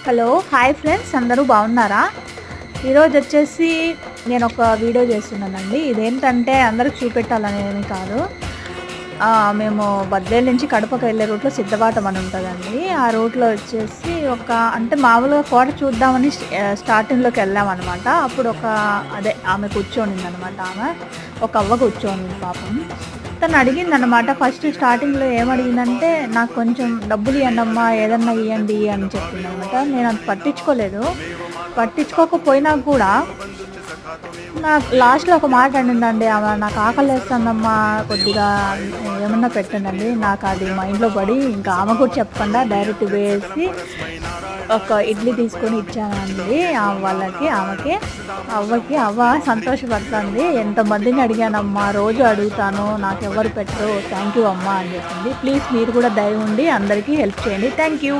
Hello hi friends, అందరూ బాగున్నారా? ఈరోజు వచ్చేసి నేను ఒక వీడియో చేస్తున్నానండి. ఇదేంటంటే అందరికి చూపెట్టాలనేమి కాదు. మేము బద్వేలు నుంచి కడపకు వెళ్ళే రూట్లో సిద్ధబాటం అని ఉంటుందండి. ఆ రూట్లో వచ్చేసి అంటే మామూలుగా కోట చూద్దామని స్టార్టింగ్లోకి వెళ్ళామన్నమాట. అప్పుడు ఆమె కూర్చోనిందనమాట. ఒక అవ్వ కూర్చోనింది పాపం. తను అడిగిందనమాట. ఫస్ట్ స్టార్టింగ్లో ఏమడిగిందంటే, నాకు కొంచెం డబ్బులు ఇవ్వండమ్మా, ఏదన్నా ఇవ్వండి అని చెప్పిందనమాట. నేను అది పట్టించుకోకపోయినా కూడా నాకు లాస్ట్లో ఒక మాట అనిందండి ఆమె. నాకు ఆకలేస్తుందమ్మా, కొద్దిగా ఏమన్నా పెట్టండి. నాకు అది మైండ్లో పడి ఇంకా ఆమె కూడా చెప్పకుండా డైరెక్ట్ వేసి ఒక ఇడ్లీ తీసుకొని ఇచ్చానండి ఆమెకి. అవ్వ సంతోషపడుతుంది. ఎంతమందిని అడిగానమ్మా, రోజు అడుగుతాను, నాకెవరు పెట్టరు, థ్యాంక్ యూ అమ్మా అని చెప్పింది. ప్లీజ్ మీరు కూడా దయ ఉండి అందరికీ హెల్ప్ చేయండి. Thank you.